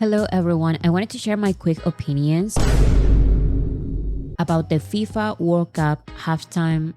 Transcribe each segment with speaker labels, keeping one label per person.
Speaker 1: Hello everyone, I wanted to share my quick opinions about the FIFA World Cup halftime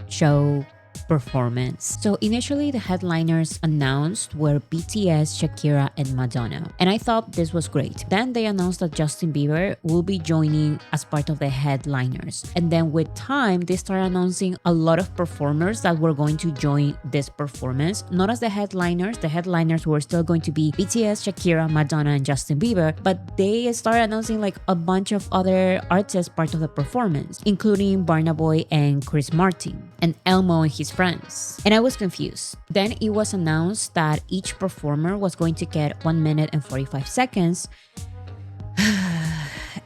Speaker 1: show performance. So initially the headliners announced were BTS, Shakira, and Madonna. And I thought this was great. Then they announced that Justin Bieber will be joining as part of the headliners. And then with time, they started announcing a lot of performers that were going to join this performance. Not as the headliners were still going to be BTS, Shakira, Madonna, and Justin Bieber, but they started announcing like a bunch of other artists part of the performance, including Burna Boy and Chris Martin, and Elmo and his friends. And I was confused. Then it was announced that each performer was going to get 1 minute and 45 seconds.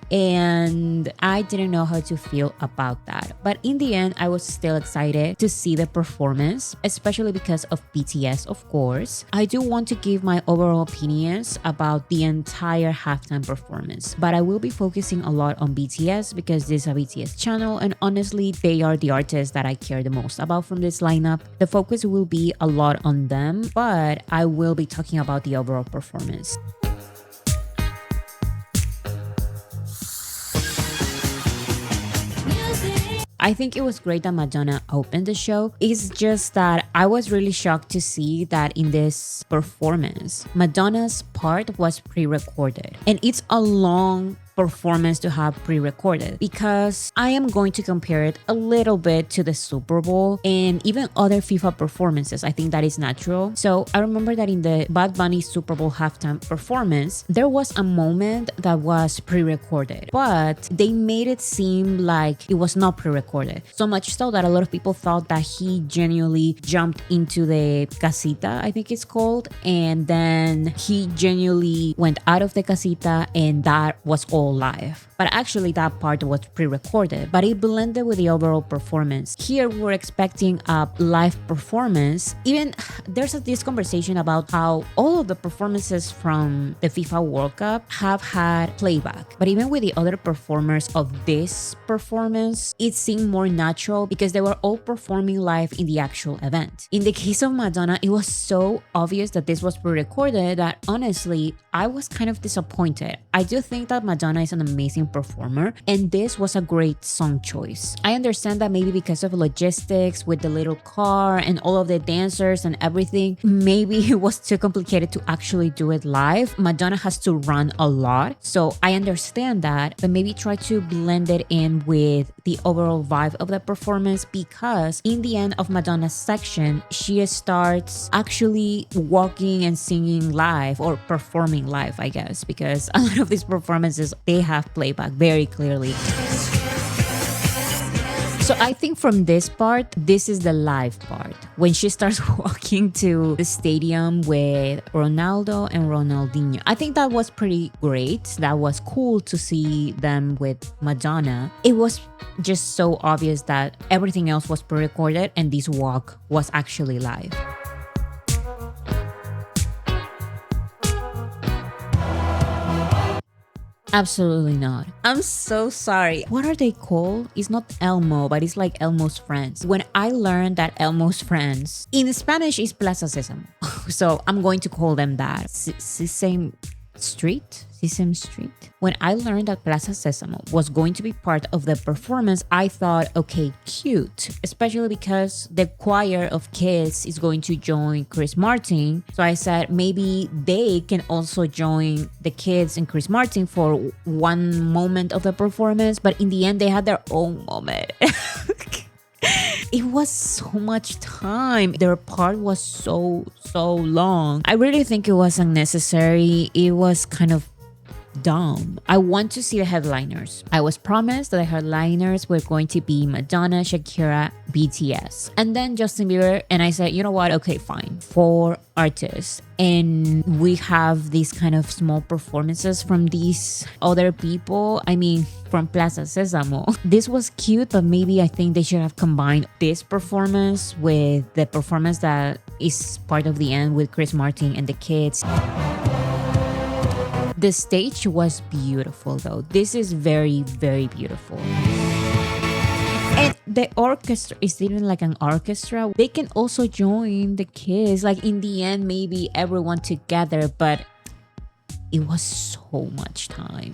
Speaker 1: And I didn't know how to feel about that. But in the end, I was still excited to see the performance, especially because of BTS, of course. I do want to give my overall opinions about the entire halftime performance, but I will be focusing a lot on BTS because this is a BTS channel, and honestly, they are the artists that I care the most about from this lineup. The focus will be a lot on them, but I will be talking about the overall performance. I think it was great that Madonna opened the show. It's just that I was really shocked to see that in this performance, Madonna's part was pre-recorded. And it's a long performance to have pre-recorded because I am going to compare it a little bit to the Super Bowl and even other FIFA performances. I think that is natural. So I remember that in the Bad Bunny Super Bowl halftime performance, there was a moment that was pre-recorded, but they made it seem like it was not pre-recorded. So much so that a lot of people thought that he genuinely jumped into the casita, I think it's called, and then he genuinely went out of the casita and that was all live. But actually that part was pre-recorded, but it blended with the overall performance. Here we're expecting a live performance. Even there's this conversation about how all of the performances from the FIFA World Cup have had playback. But even with the other performers of this performance, it seemed more natural because they were all performing live in the actual event. In the case of Madonna, it was so obvious that this was pre-recorded that honestly, I was kind of disappointed. I do think that Madonna is an amazing performer and this was a great song choice. I understand that maybe because of logistics with the little car and all of the dancers and everything, maybe it was too complicated to actually do it live. Madonna has to run a lot, so I understand that, but maybe try to blend it in with the overall vibe of the performance because in the end of Madonna's section, she starts actually walking and singing live or performing live, I guess, because a lot of these performances, they have playback very clearly. So I think from this part, this is the live part. When she starts walking to the stadium with Ronaldo and Ronaldinho. I think that was pretty great. That was cool to see them with Madonna. It was just so obvious that everything else was pre-recorded and this walk was actually live. Absolutely not. I'm so sorry. What are they called? It's not Elmo, but it's like Elmo's friends. When I learned that Elmo's friends, in Spanish is Plaza Sésamo. So I'm going to call them that. Sesame Street? When I learned that Plaza Sésamo was going to be part of the performance, I thought, okay, cute. Especially because the choir of kids is going to join Chris Martin. So I said maybe they can also join the kids and Chris Martin for one moment of the performance. But in the end, they had their own moment. It was so much time. Their part was so long. I really think it was unnecessary. It was kind of dumb. I want to see the headliners. I was promised that the headliners were going to be Madonna, Shakira, BTS, and then Justin Bieber. And I said, you know what? Okay, fine. 4 artists. And we have these kind of small performances from these other people. I mean, from Plaza Sésamo. This was cute, but maybe I think they should have combined this performance with the performance that is part of the end with Chris Martin and the kids. The stage was beautiful though. This is very, very beautiful. And the orchestra is even like an orchestra. They can also join the kids. Like in the end, maybe everyone together, but it was so much time.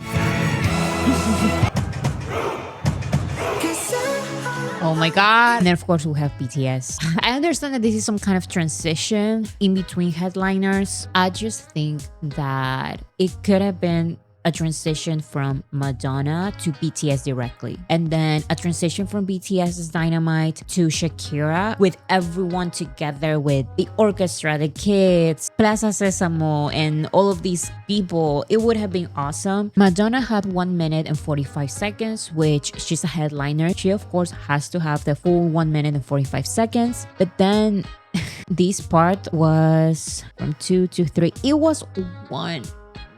Speaker 1: Oh my god. And then of course we have BTS. I understand that this is some kind of transition in between headliners. I just think that it could have been a transition from Madonna to BTS directly, and then a transition from BTS's Dynamite to Shakira, with everyone together, with the orchestra, the kids, Plaza Sésamo, and all of these people. It would have been awesome. Madonna had 1 minute and 45 seconds, which she's a headliner. She of course has to have the full 1 minute and 45 seconds, but then this part was from 2 to 3. It was 1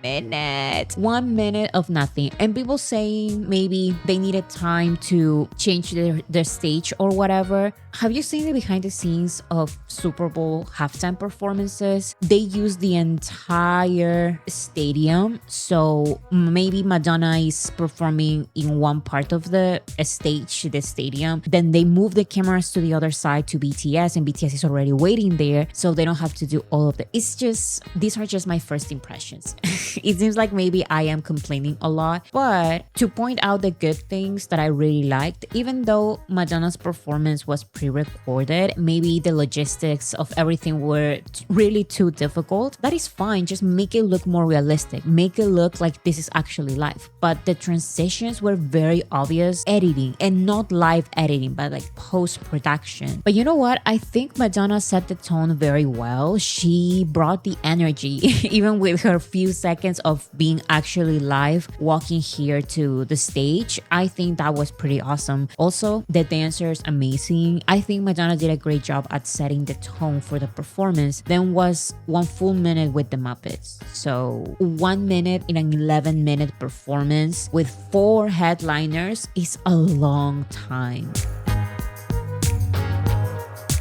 Speaker 1: minute of nothing, and people saying maybe they needed time to change their stage or whatever. Have you seen the behind the scenes of Super Bowl halftime performances? They use the entire stadium, so maybe Madonna is performing in one part of the stage, the stadium, then they move the cameras to the other side to BTS, and BTS is already waiting there, so they don't have to do all of it. It's just, these are just my first impressions. It seems like maybe I am complaining a lot, but to point out the good things that I really liked, even though Madonna's performance was pre-recorded, maybe the logistics of everything were really too difficult, that is fine. Just make it look more realistic, make it look like this is actually live. But the transitions were very obvious editing, and not live editing, but like post-production. But you know what? I think Madonna set the tone very well. She brought the energy, even with her few seconds of being actually live, walking here to the stage. I think that was pretty awesome. Also, the dancers, amazing. I think Madonna did a great job at setting the tone for the performance. Then was 1 full minute with the Muppets. So 1 minute in an 11-minute performance with 4 headliners is a long time.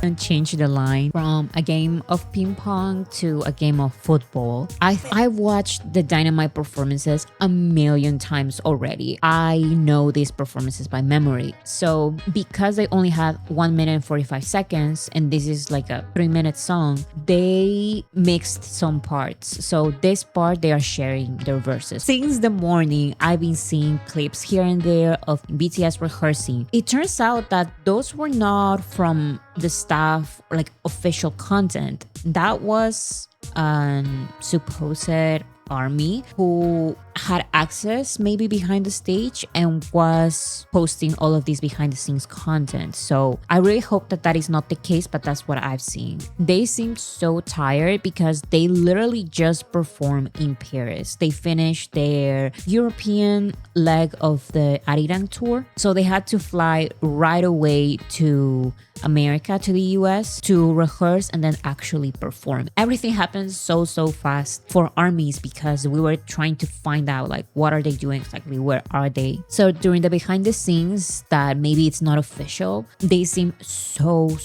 Speaker 1: And change the line from a game of ping pong to a game of football. I've watched the Dynamite performances a million times already. I know these performances by memory. So because they only had 1 minute and 45 seconds, and this is like a 3-minute song, they mixed some parts. So this part, they are sharing their verses. Since the morning, I've been seeing clips here and there of BTS rehearsing. It turns out that those were not from the staff, like official content. That was an supposed army who had access maybe behind the stage and was posting all of these behind the scenes content. So I really hope that that is not the case, but that's what I've seen. They seemed so tired because they literally just performed in Paris. They finished their European leg of the Arirang tour, so they had to fly right away to America, to the US, to rehearse and then actually perform. Everything happens so fast for armies because we were trying to find out like what are they doing exactly, where are they. So during the behind the scenes that maybe it's not official, they seem so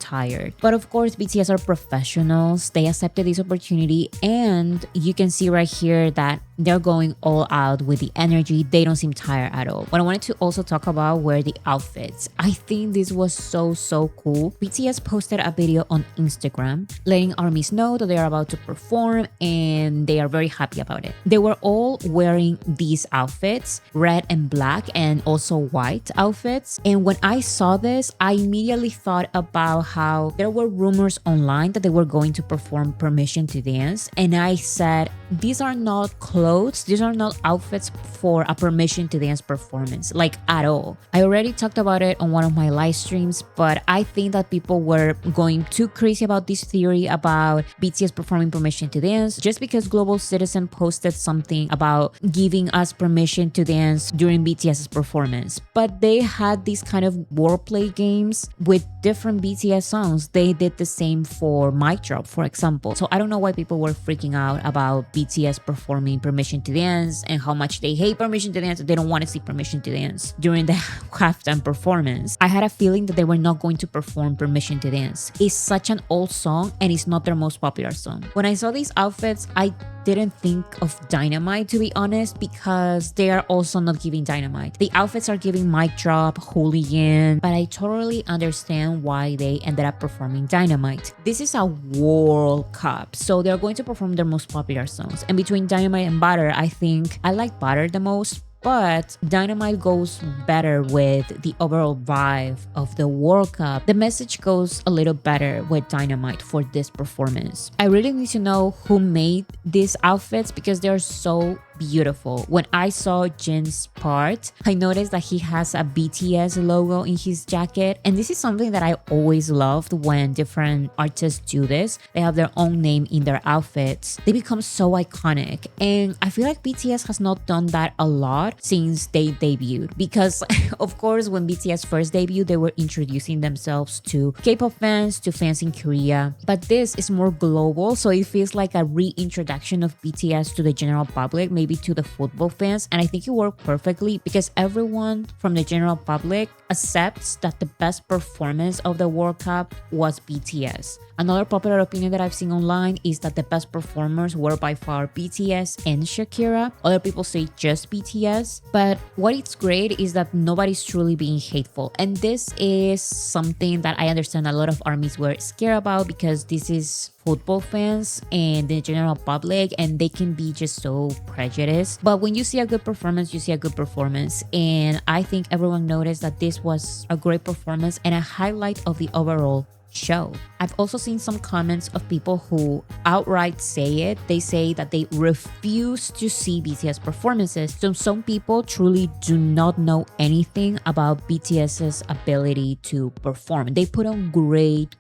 Speaker 1: tired. But of course BTS are professionals. They accepted this opportunity, and you can see right here that they're going all out with the energy. They don't seem tired at all. What I wanted to also talk about were the outfits. I think this was so cool. BTS posted a video on Instagram letting armies know that they are about to perform, and they are very happy about it. They were all wearing these outfits, red and black, and also white outfits. And when I saw this, I immediately thought about how there were rumors online that they were going to perform Permission to Dance. And I said, these are not clothes, these are not outfits for a Permission to Dance performance, like at all. I already talked about it on one of my live streams, but I think that people were going too crazy about this theory about BTS performing Permission to Dance just because Global Citizen posted something about giving us permission to dance during BTS's performance. But they had these kind of wordplay games with different BTS songs. They did the same for Mic Drop, for example. So I don't know why people were freaking out about BTS performing Permission to Dance and how much they hate Permission to Dance. They don't want to see Permission to Dance during the halftime performance. I had a feeling that they were not going to perform Permission to Dance. It's such an old song and it's not their most popular song. When I saw these outfits, I didn't think of Dynamite, to be honest, because they are also not giving Dynamite. The outfits are giving Mic Drop, Hooligan, but I totally understand why they ended up performing Dynamite. This is a World Cup, so they're going to perform their most popular songs. And between Dynamite and Butter, I think I like Butter the most, but Dynamite goes better with the overall vibe of the World Cup. The message goes a little better with Dynamite for this performance. I really need to know who made these outfits because they're so beautiful. When I saw Jin's part, I noticed that he has a BTS logo in his jacket, and this is something that I always loved when different artists do this. They have their own name in their outfits. They become so iconic, and I feel like BTS has not done that a lot since they debuted, because of course when BTS first debuted, they were introducing themselves to K-pop fans, to fans in Korea, but this is more global, so it feels like a reintroduction of BTS to the general public, maybe to the football fans, and I think it worked perfectly because everyone from the general public accepts that the best performance of the World Cup was BTS. Another popular opinion that I've seen online is that the best performers were by far BTS and Shakira. Other people say just BTS, but what is great is that nobody's truly being hateful, and this is something that I understand a lot of armies were scared about because this is football fans and the general public, and they can be just so prejudiced. But when you see a good performance, you see a good performance, and I think everyone noticed that this was a great performance and a highlight of the overall show. I've also seen some comments of people who outright say it. They say that they refuse to see BTS performances. So some people truly do not know anything about BTS's ability to perform. They put on great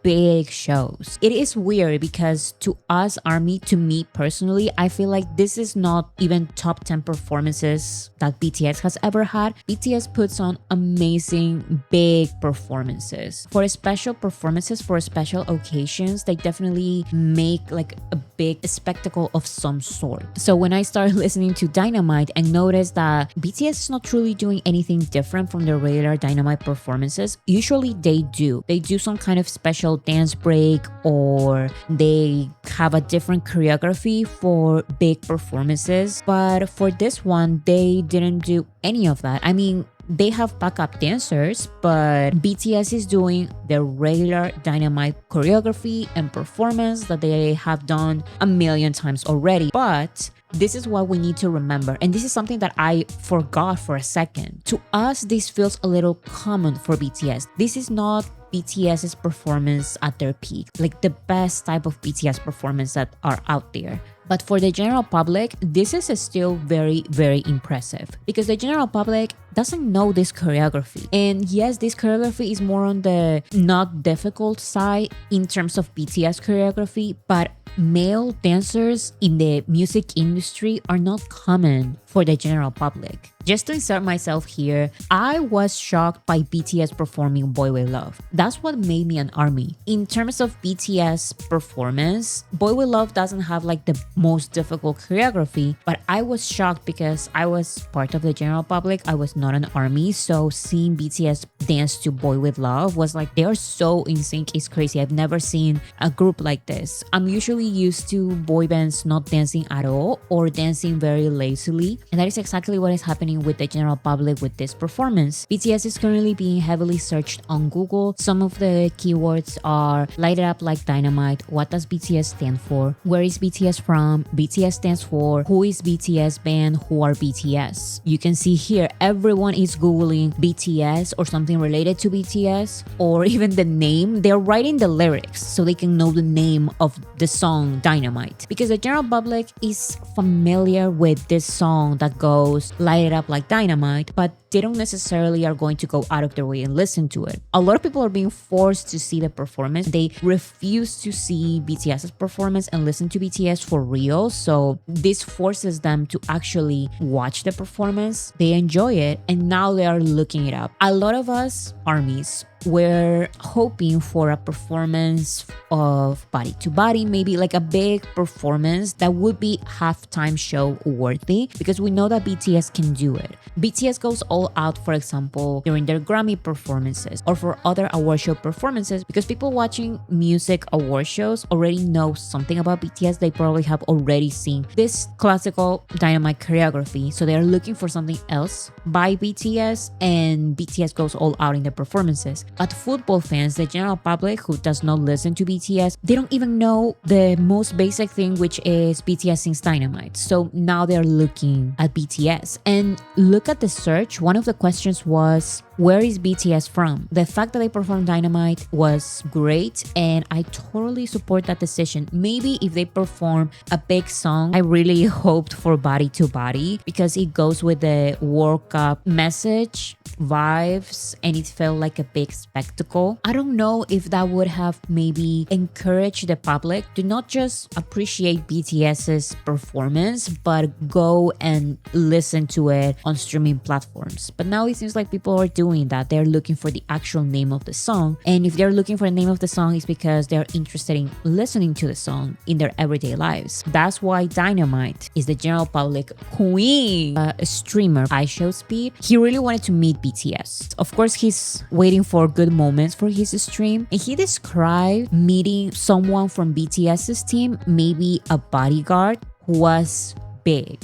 Speaker 1: big shows. It is weird because to us ARMY, to me personally, I feel like this is not even top 10 performances that BTS has ever had. BTS puts on amazing big performances. For special performances, for special occasions, they definitely make like a big spectacle of some sort. So when I started listening to Dynamite and noticed that BTS is not truly doing anything different from their regular Dynamite performances, usually they do some kind of special dance break, or they have a different choreography for big performances. But for this one, they didn't do any of that. I mean, they have backup dancers, but BTS is doing their regular Dynamite choreography and performance that they have done a million times already. But this is what we need to remember, and this is something that I forgot for a second. To us, this feels a little common for BTS. This is not BTS's performance at their peak, like the best type of BTS performance that are out there. But for the general public, this is still very impressive because the general public doesn't know this choreography. And yes, this choreography is more on the not difficult side in terms of BTS choreography, but male dancers in the music industry are not common for the general public. Just to insert myself here, I was shocked by BTS performing Boy With Love. That's what made me an ARMY. In terms of BTS performance, Boy With Love doesn't have like the most difficult choreography, but I was shocked because I was part of the general public. I was not an ARMY, so seeing BTS dance to Boy With Love was like, they are so in sync. It's crazy. I've never seen a group like this. I'm usually used to boy bands not dancing at all or dancing very lazily, and that is exactly what is happening with the general public with this performance. BTS is currently being heavily searched on Google. Some of the keywords are light it up like dynamite, what does BTS stand for, where is BTS from, BTS stands for, who is BTS band, who are BTS. You can see here everyone is googling BTS or something related to BTS, or even the name. They're writing the lyrics so they can know the name of the song Dynamite, because the general public is familiar with this song that goes light it up like dynamite, but they don't necessarily are going to go out of their way and listen to it. A lot of people are being forced to see the performance. They refuse to see BTS's performance and listen to BTS for real. So this forces them to actually watch the performance. They enjoy it, and now they are looking it up. A lot of us ARMYs we're hoping for a performance of Body to Body, maybe like a big performance that would be halftime show worthy, because we know that BTS can do it. BTS goes all out, for example, during their Grammy performances or for other award show performances, because people watching music award shows already know something about BTS. They probably have already seen this classical Dynamite choreography, so they're looking for something else by BTS, and BTS goes all out in their performances. But football fans, the general public who does not listen to BTS, they don't even know the most basic thing, which is BTS sings Dynamite. So now they're looking at BTS. And look at the search. One of the questions was, where is BTS from? The fact that they performed Dynamite was great, and I totally support that decision. Maybe if they perform a big song, I really hoped for Body to Body, because it goes with the World Cup message, vibes, and it felt like a big spectacle. I don't know if that would have maybe encouraged the public to not just appreciate BTS's performance, but go and listen to it on streaming platforms. But now it seems like people are doing that. They're looking for the actual name of the song, and if they're looking for the name of the song, it's because they're interested in listening to the song in their everyday lives. That's why Dynamite is the general public queen. A streamer, iShowSpeed, he really wanted to meet BTS. Of course, he's waiting for good moments for his stream, and he described meeting someone from BTS's team, maybe a bodyguard who was big,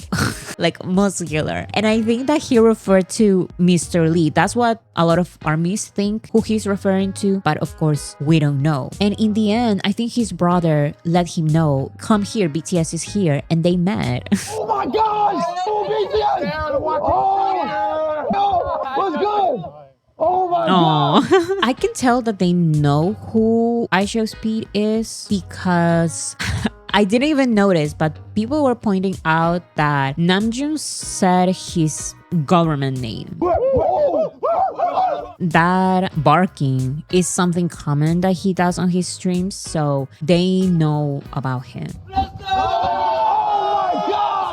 Speaker 1: like muscular. And I think that he referred to Mr. Lee. That's what a lot of armies think who he's referring to, but of course we don't know. And in the end, I think his brother let him know, come here, BTS is here, and they met.
Speaker 2: Oh my gosh! Oh, BTS! Oh, no, what's good? Oh my god!
Speaker 1: I can tell that they know who iShowSpeed is, because I didn't even notice, but people were pointing out that Namjoon said his government name. That barking is something common that he does on his streams, so they know about him.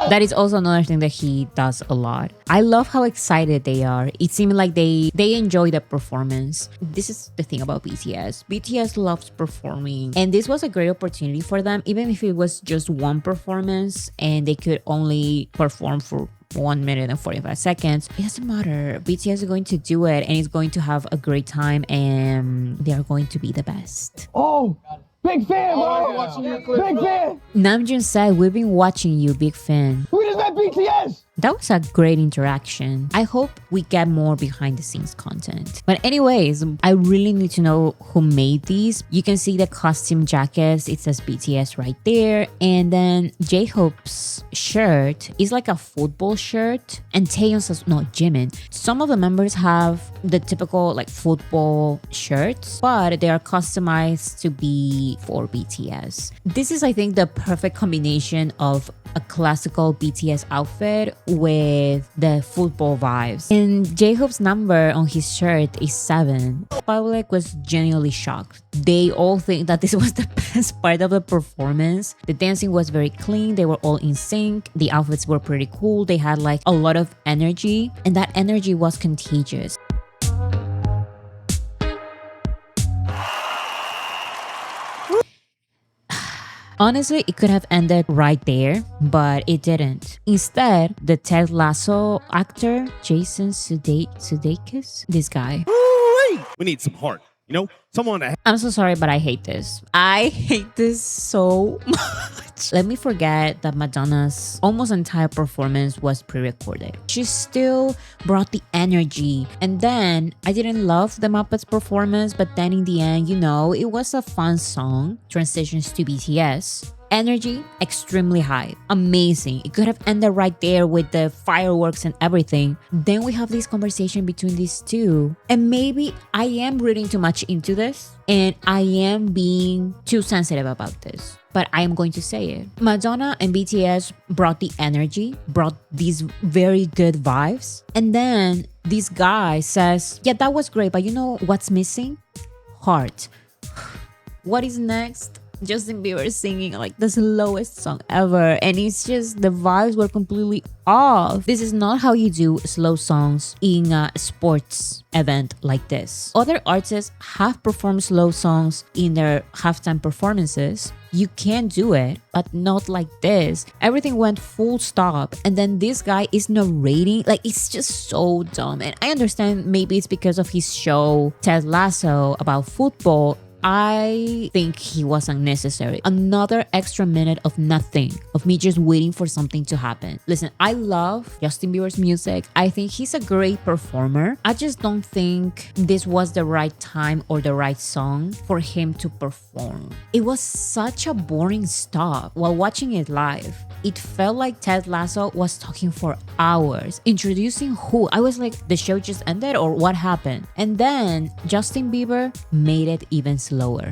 Speaker 1: That is also another thing that he does a lot. I love how excited they are. It seemed like they enjoy the performance. This is the thing about BTS. BTS loves performing, and this was a great opportunity for them, even if it was just one performance and they could only perform for 1 minute and 45 seconds. It doesn't matter. BTS is going to do it, and it's going to have a great time, and they are going to be the best.
Speaker 2: Oh! Big fan, bro! Big fan!
Speaker 1: Namjoon said, we've been watching you, big fan.
Speaker 2: We just met BTS!
Speaker 1: That was a great interaction. I hope we get more behind the scenes content. But anyways, I really need to know who made these. You can see the costume jackets. It says BTS right there. And then J-Hope's shirt is like a football shirt. And Taeyeon says, no, Jimin. Some of the members have the typical like football shirts, but they are customized to be for BTS. This is, I think, the perfect combination of a classical BTS outfit with the football vibes. And J-Hope's number on his shirt is 7. The public was genuinely shocked. They all think that this was the best part of the performance. The dancing was very clean. They were all in sync. The outfits were pretty cool. They had like a lot of energy, and that energy was contagious. Honestly, it could have ended right there, but it didn't. Instead, the Ted Lasso actor, Jason Sudeikis, this guy.
Speaker 3: We need some heart, you know? Someone that...
Speaker 1: I'm so sorry, but I hate this. I hate this so much. Let me forget that Madonna's almost entire performance was pre-recorded. She still brought the energy. And then, I didn't love the Muppets performance, but then in the end, you know, it was a fun song. Transitions to BTS. Energy, extremely high. Amazing. It could have ended right there with the fireworks and everything. Then we have this conversation between these two. And maybe I am reading too much into this, and I am being too sensitive about this, but I am going to say it. Madonna and BTS brought the energy, brought these very good vibes. And then this guy says, yeah, that was great, but you know what's missing? Heart. What is next? Justin Bieber singing like the slowest song ever, and it's just the vibes were completely off. This is not how you do slow songs in a sports event like this. Other artists have performed slow songs in their halftime performances. You can do it, but not like this. Everything went full stop, and then this guy is narrating. Like, it's just so dumb. And I understand maybe it's because of his show Ted Lasso about football. I think he was unnecessary. Another extra minute of nothing, of me just waiting for something to happen. Listen, I love Justin Bieber's music. I think he's a great performer. I just don't think this was the right time or the right song for him to perform. It was such a boring stop while watching it live. It felt like Ted Lasso was talking for hours, introducing who. I was like, the show just ended or what happened? And then Justin Bieber made it even slower.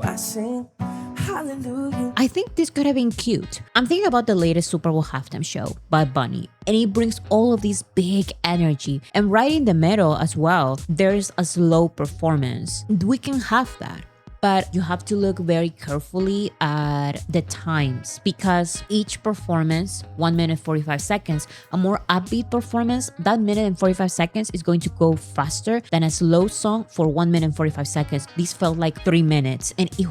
Speaker 1: I sing hallelujah. I think this could have been cute. I'm thinking about the latest Super Bowl halftime show by Bunny, and it brings all of this big energy. And right in the middle as well, there's a slow performance. We can have that. But you have to look very carefully at the times, because each performance, 1 minute 45 seconds, a more upbeat performance, that minute and 45 seconds is going to go faster than a slow song for 1 minute and 45 seconds. This felt like 3 minutes, and it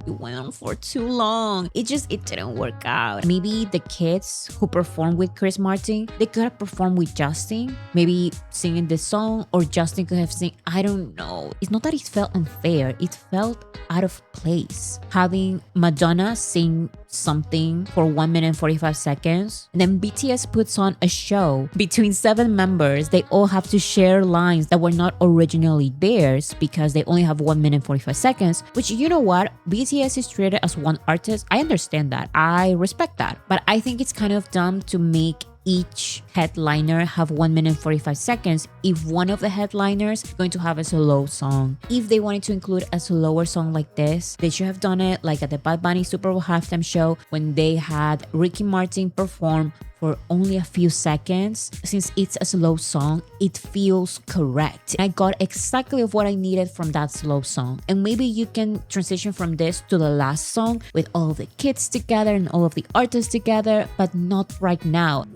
Speaker 1: went on for too long. It didn't work out. Maybe the kids who performed with Chris Martin, they could have performed with Justin, maybe singing the song, or Justin could have sing. I don't know. It's not that it felt unfair. It felt out of place. Having Madonna sing something for 1 minute and 45 seconds, and then BTS puts on a show between 7 members. They all have to share lines that were not originally theirs because they only have 1 minute and 45 seconds, which, you know what, BTS is treated as one artist. I understand that. I respect that. But I think it's kind of dumb to make each headliner have 1 minute and 45 seconds if one of the headliners is going to have a slow song. If they wanted to include a slower song like this, they should have done it like at the Bad Bunny Super Bowl halftime show when they had Ricky Martin perform for only a few seconds. Since it's a slow song, it feels correct. I got exactly of what I needed from that slow song. And maybe you can transition from this to the last song with all of the kids together and all of the artists together, but not right now.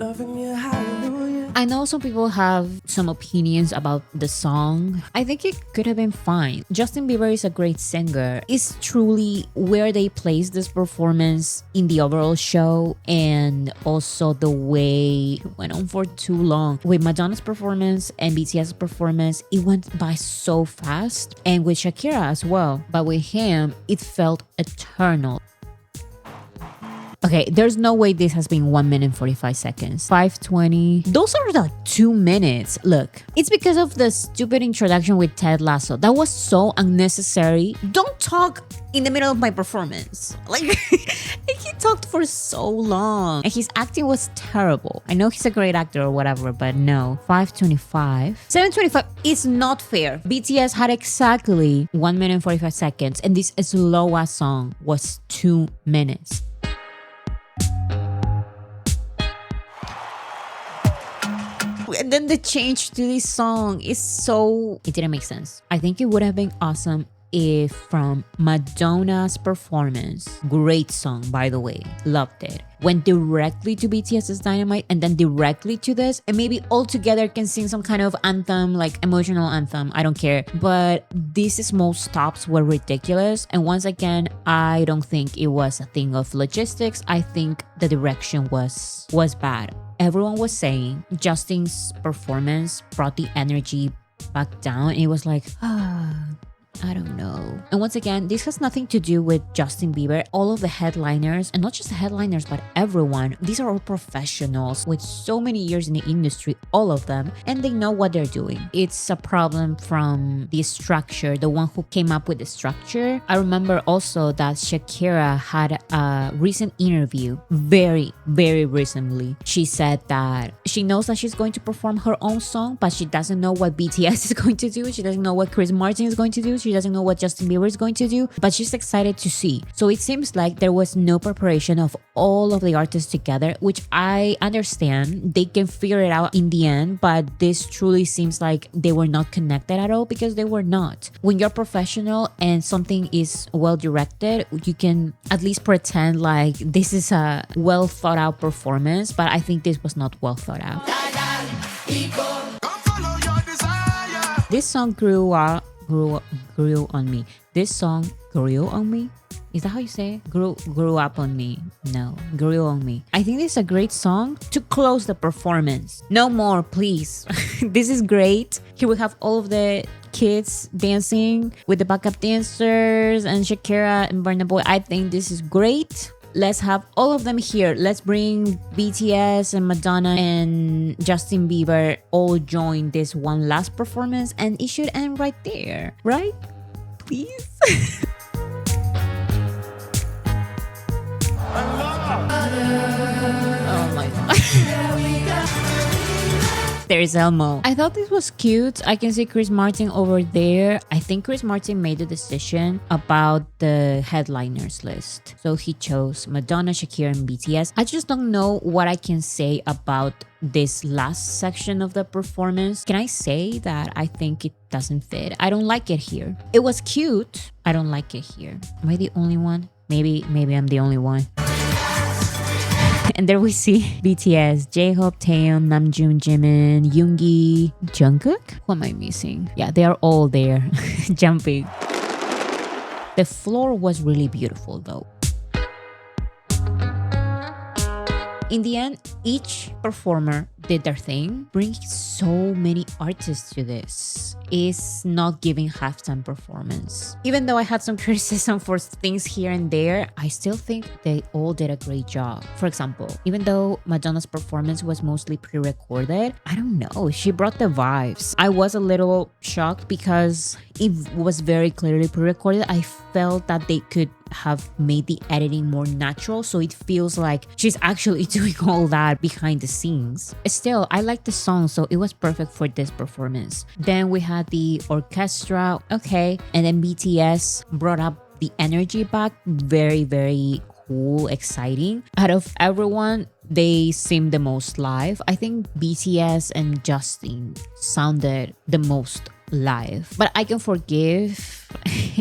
Speaker 1: I know some people have some opinions about the song. I think it could have been fine. Justin Bieber is a great singer. It's truly where they place this performance in the overall show, and also the way it went on for too long. With Madonna's performance and BTS's performance, it went by so fast, and with Shakira as well. But with him, it felt eternal. Okay, there's no way this has been 1 minute and 45 seconds. 5:20. Those are like 2 minutes. Look, it's because of the stupid introduction with Ted Lasso. That was so unnecessary. Don't talk in the middle of my performance. Like, he talked for so long. And his acting was terrible. I know he's a great actor or whatever, but no. 5:25. 7:25 is not fair. BTS had exactly 1 minute and 45 seconds, and this slow-ass song was 2 minutes. And then the change to this song is so... It didn't make sense. I think it would have been awesome if from Madonna's performance, great song by the way, loved it, went directly to BTS's Dynamite and then directly to this, and maybe all together can sing some kind of anthem, like emotional anthem, I don't care. But these small stops were ridiculous, and once again, I don't think it was a thing of logistics. I think the direction was bad. Everyone was saying Justin's performance brought the energy back down. It was like, I don't know. And once again, this has nothing to do with Justin Bieber. All of the headliners, and not just the headliners, but everyone, these are all professionals with so many years in the industry, all of them, and they know what they're doing. It's a problem from the structure, the one who came up with the structure. I remember also that Shakira had a recent interview, very, very recently. She said that she knows that she's going to perform her own song, but she doesn't know what BTS is going to do. She doesn't know what Chris Martin is going to do. She doesn't know what Justin Bieber is going to do, but she's excited to see. So it seems like there was no preparation of all of the artists together, which I understand. They can figure it out in the end, but this truly seems like they were not connected at all, because they were not. When you're professional and something is well directed, you can at least pretend like this is a well thought out performance, but I think this was not well thought out. This song grew on me. This song grew on me. Is that how you say it? Grew up on me. No, grew on me. I think this is a great song to close the performance. No more, please. This is great. Here we have all of the kids dancing with the backup dancers and Shakira and Burna Boy. I think this is great. Let's have all of them here. Let's bring BTS and Madonna and Justin Bieber all join this one last performance, and it should end right there, right? Please. Oh my god. There's Elmo. I thought this was cute. I can see Chris Martin over there. I think Chris Martin made a decision about the headliners list. So he chose Madonna, Shakira, and BTS. I just don't know what I can say about this last section of the performance. Can I say that I think it doesn't fit? I don't like it here. It was cute. I don't like it here. Am I the only one? Maybe I'm the only one. And there we see BTS, J-Hope, Taeyeon, Namjoon, Jimin, Yoongi, Jungkook. Who am I missing? Yeah, they are all there jumping. The floor was really beautiful though. In the end, each performer did their thing, bringing so many artists to this. Is not giving halftime performance. Even though I had some criticism for things here and there, I still think they all did a great job. For example, even though Madonna's performance was mostly pre-recorded, I don't know, she brought the vibes. I was a little shocked because it was very clearly pre-recorded. I felt that they could have made the editing more natural, so it feels like she's actually doing all that behind the scenes. Still, I liked the song, so it was perfect for this performance. Then we had the orchestra, okay, and then BTS brought up the energy back. Very, very cool, exciting. Out of everyone, they seemed the most live. I think BTS and Justin sounded the most live, but I can forgive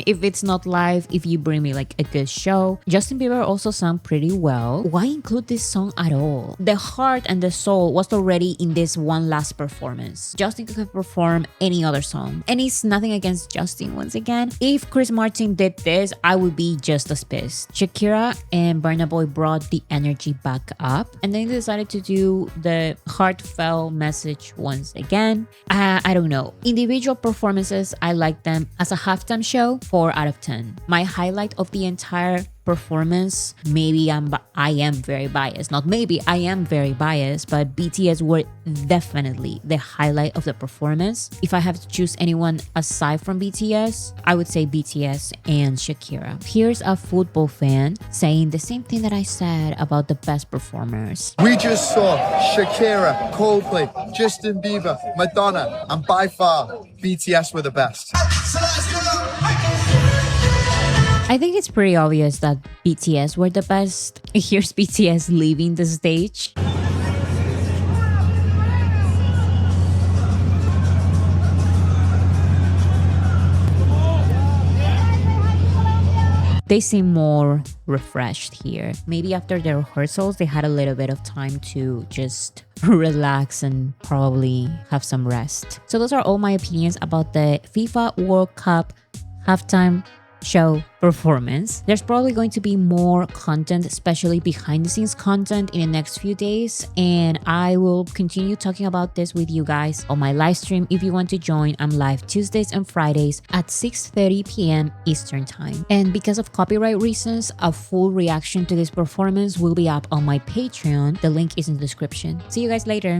Speaker 1: if it's not live if you bring me like a good show. Justin Bieber also sang pretty well. Why include this song at all? The heart and the soul was already in this one last performance. Justin could have performed any other song, and it's nothing against Justin. Once again, if Chris Martin did this, I would be just as pissed. Shakira and Burna Boy brought the energy back up, and then they decided to do the heartfelt message once again. I don't know. Individual performances, I like them. As a halftime show, 4 out of 10. My highlight of the entire performance, maybe I am very biased. Not maybe, I am very biased, but BTS were definitely the highlight of the performance. If I have to choose anyone aside from BTS, I would say BTS and Shakira. Here's a football fan saying the same thing that I said about the best performers.
Speaker 2: We just saw Shakira, Coldplay, Justin Bieber, Madonna, and by far, BTS were the best.
Speaker 1: I think it's pretty obvious that BTS were the best. Here's BTS leaving the stage. They seem more refreshed here. Maybe after their rehearsals, they had a little bit of time to just relax and probably have some rest. So those are all my opinions about the FIFA World Cup halftime show performance. There's probably going to be more content, especially behind the scenes content, in the next few days, and I will continue talking about this with you guys on my live stream. If you want to join, I'm live Tuesdays and Fridays at 6:30 p.m. Eastern time. And because of copyright reasons, a full reaction to this performance will be up on my Patreon. The link is in the description. See you guys later.